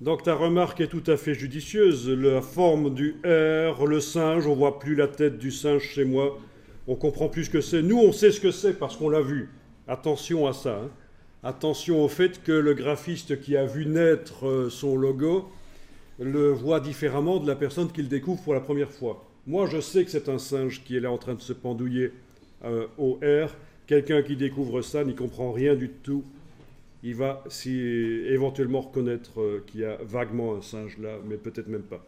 Donc ta remarque est tout à fait judicieuse. La forme du R, le singe, on voit plus la tête du singe chez moi. On comprend plus ce que c'est. Nous, on sait ce que c'est parce qu'on l'a vu. Attention à ça, hein. Attention au fait que le graphiste qui a vu naître son logo le voit différemment de la personne qui le découvre pour la première fois. Moi, je sais que c'est un singe qui est là en train de se pendouiller au R. Quelqu'un qui découvre ça n'y comprend rien du tout. Il va éventuellement reconnaître qu'il y a vaguement un singe là, mais peut-être même pas.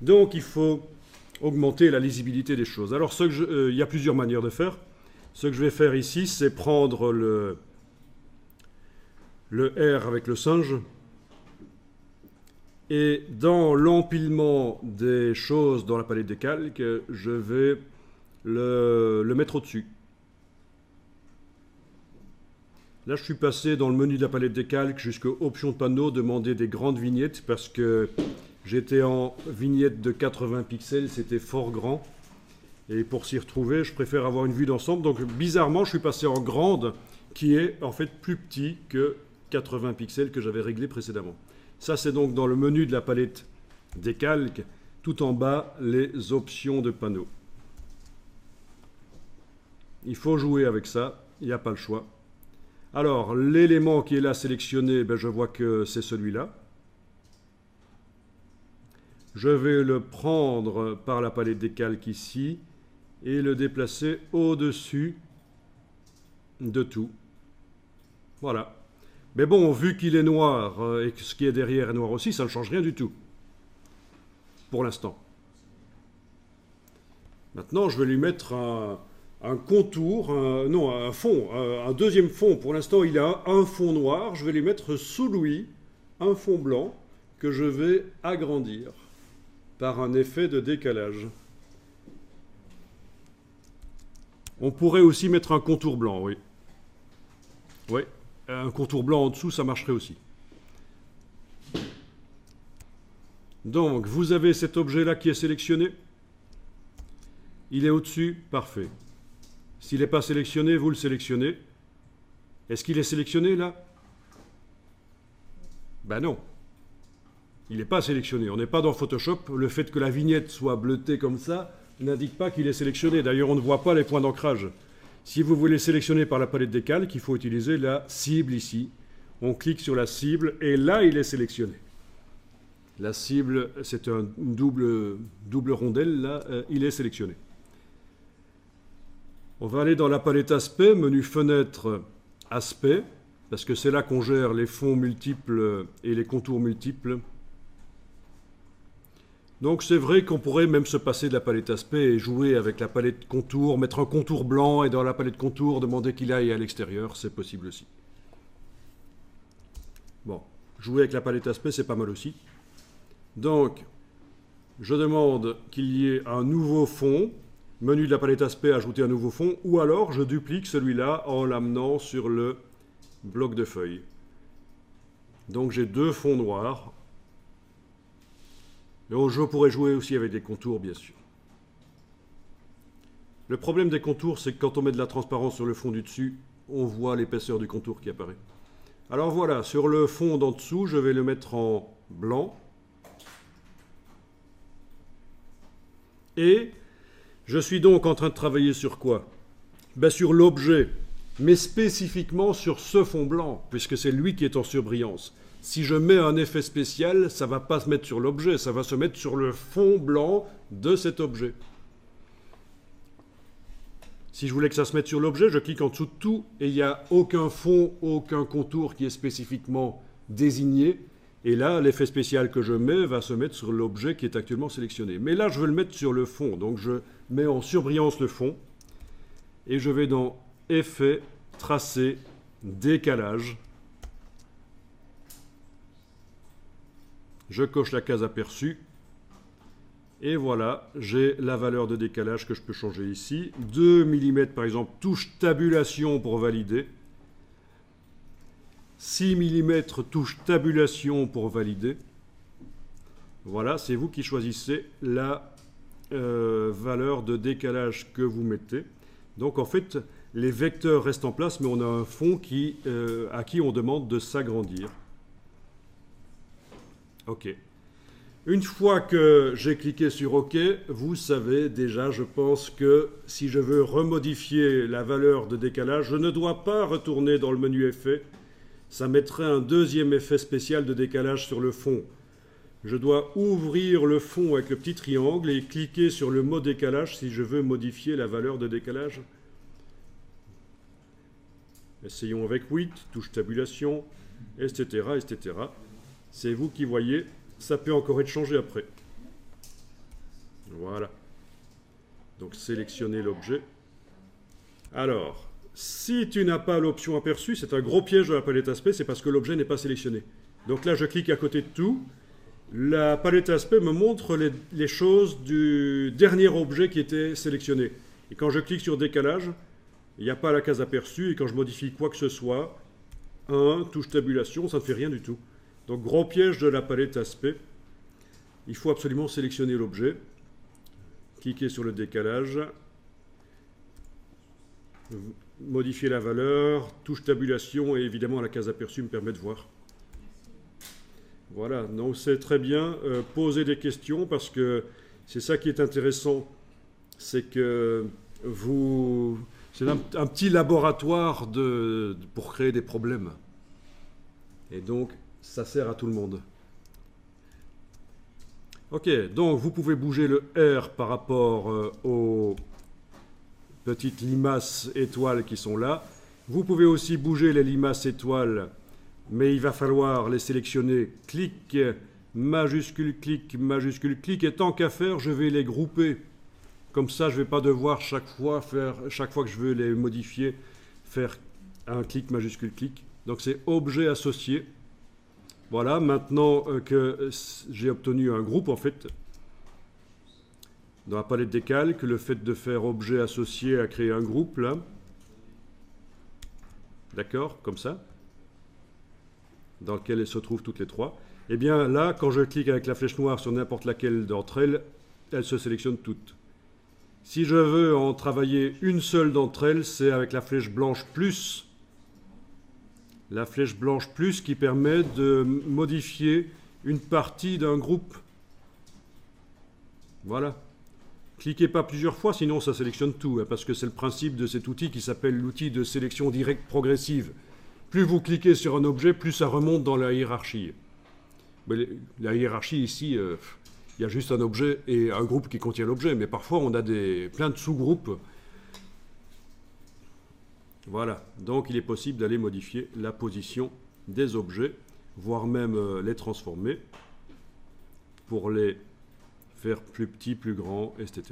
Donc il faut augmenter la lisibilité des choses. Alors il y a plusieurs manières de faire. Ce que je vais faire ici, c'est prendre le R avec le singe, et dans l'empilement des choses dans la palette des calques, je vais le mettre au-dessus. Là, je suis passé dans le menu de la palette des calques jusqu'aux options de panneau, demander des grandes vignettes parce que j'étais en vignette de 80 pixels, c'était fort grand. Et pour s'y retrouver, je préfère avoir une vue d'ensemble. Donc bizarrement, je suis passé en grande, qui est en fait plus petit que 80 pixels que j'avais réglé précédemment. Ça, c'est donc dans le menu de la palette des calques, tout en bas, les options de panneau. Il faut jouer avec ça, il n'y a pas le choix. Alors, l'élément qui est là sélectionné, je vois que c'est celui-là. Je vais le prendre par la palette des calques ici et le déplacer au-dessus de tout. Voilà. Mais bon, vu qu'il est noir et que ce qui est derrière est noir aussi, ça ne change rien du tout. Pour l'instant. Maintenant, je vais lui mettre un contour, un fond, un deuxième fond. Pour l'instant, il a un fond noir. Je vais lui mettre sous lui un fond blanc que je vais agrandir par un effet de décalage. On pourrait aussi mettre un contour blanc, oui. Oui, un contour blanc en dessous, ça marcherait aussi. Donc, vous avez cet objet-là qui est sélectionné. Il est au-dessus, parfait. S'il n'est pas sélectionné, vous le sélectionnez. Est-ce qu'il est sélectionné, là? Ben non. Il n'est pas sélectionné. On n'est pas dans Photoshop. Le fait que la vignette soit bleutée comme ça n'indique pas qu'il est sélectionné. D'ailleurs, on ne voit pas les points d'ancrage. Si vous voulez sélectionner par la palette des calques, il faut utiliser la cible ici. On clique sur la cible et là, il est sélectionné. La cible, c'est une double rondelle. Là, il est sélectionné. On va aller dans la palette aspect, menu fenêtre aspect, parce que c'est là qu'on gère les fonds multiples et les contours multiples. Donc c'est vrai qu'on pourrait même se passer de la palette aspect et jouer avec la palette contour, mettre un contour blanc et dans la palette contour demander qu'il aille à l'extérieur, c'est possible aussi. Bon, jouer avec la palette aspect, c'est pas mal aussi. Donc, je demande qu'il y ait un nouveau fond, menu de la palette aspect, ajouter un nouveau fond, ou alors je duplique celui-là en l'amenant sur le bloc de feuilles. Donc j'ai deux fonds noirs. Donc je pourrais jouer aussi avec des contours, bien sûr. Le problème des contours, c'est que quand on met de la transparence sur le fond du dessus, on voit l'épaisseur du contour qui apparaît. Alors voilà, sur le fond d'en dessous, je vais le mettre en blanc. Et je suis donc en train de travailler sur quoi? Sur l'objet, mais spécifiquement sur ce fond blanc, puisque c'est lui qui est en surbrillance. Si je mets un effet spécial, ça ne va pas se mettre sur l'objet, ça va se mettre sur le fond blanc de cet objet. Si je voulais que ça se mette sur l'objet, je clique en dessous de tout et il n'y a aucun fond, aucun contour qui est spécifiquement désigné. Et là, l'effet spécial que je mets va se mettre sur l'objet qui est actuellement sélectionné. Mais là, je veux le mettre sur le fond. Donc je mets en surbrillance le fond et je vais dans Effet, Tracer, Décalage. Je coche la case aperçue. Et voilà, j'ai la valeur de décalage que je peux changer ici. 2 mm par exemple, touche tabulation pour valider. 6 mm touche tabulation pour valider. Voilà, c'est vous qui choisissez la valeur de décalage que vous mettez. Donc en fait, les vecteurs restent en place, mais on a un fond à qui on demande de s'agrandir. OK. Une fois que j'ai cliqué sur OK, vous savez déjà, je pense que si je veux remodifier la valeur de décalage, je ne dois pas retourner dans le menu effet. Ça mettrait un deuxième effet spécial de décalage sur le fond. Je dois ouvrir le fond avec le petit triangle et cliquer sur le mot décalage si je veux modifier la valeur de décalage. Essayons avec 8, touche tabulation, etc., etc. C'est vous qui voyez, ça peut encore être changé après. Voilà. Donc sélectionnez l'objet. Alors, si tu n'as pas l'option aperçue, c'est un gros piège de la palette aspect, c'est parce que l'objet n'est pas sélectionné. Donc là, je clique à côté de tout. La palette aspect me montre les choses du dernier objet qui était sélectionné. Et quand je clique sur décalage, il n'y a pas la case aperçue. Et quand je modifie quoi que ce soit, 1, touche tabulation, ça ne fait rien du tout. Donc gros piège de la palette aspect. Il faut absolument sélectionner l'objet. Cliquez sur le décalage. Modifier la valeur, touche tabulation et évidemment la case aperçue me permet de voir. Voilà, donc c'est très bien. Poser des questions parce que c'est ça qui est intéressant. C'est que c'est un petit laboratoire pour créer des problèmes. Et donc, ça sert à tout le monde. Ok, donc vous pouvez bouger le R par rapport aux petites limaces étoiles qui sont là. Vous pouvez aussi bouger les limaces étoiles, mais il va falloir les sélectionner. Clic, majuscule, clic, et tant qu'à faire, je vais les grouper. Comme ça, je ne vais pas devoir chaque fois que je veux les modifier, faire un clic, majuscule, clic. Donc c'est objet associé. Voilà, maintenant que j'ai obtenu un groupe, en fait, dans la palette des calques, le fait de faire objet associé a créé un groupe, là. D'accord, comme ça. Dans lequel elles se trouvent toutes les trois. Et bien là, quand je clique avec la flèche noire sur n'importe laquelle d'entre elles, elles se sélectionnent toutes. Si je veux en travailler une seule d'entre elles, c'est avec la flèche blanche plus. La flèche blanche plus qui permet de modifier une partie d'un groupe. Voilà. Cliquez pas plusieurs fois, sinon ça sélectionne tout, hein, parce que c'est le principe de cet outil qui s'appelle l'outil de sélection directe progressive. Plus vous cliquez sur un objet, plus ça remonte dans la hiérarchie. Mais la hiérarchie ici, il y a juste un objet et un groupe qui contient l'objet, mais parfois on a plein de sous-groupes. Voilà, donc il est possible d'aller modifier la position des objets, voire même les transformer pour les faire plus petits, plus grands, etc.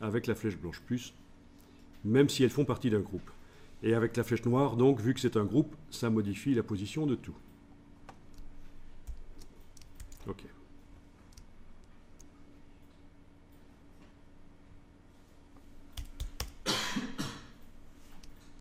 Avec la flèche blanche plus, même si elles font partie d'un groupe. Et avec la flèche noire, donc, vu que c'est un groupe, ça modifie la position de tout. OK.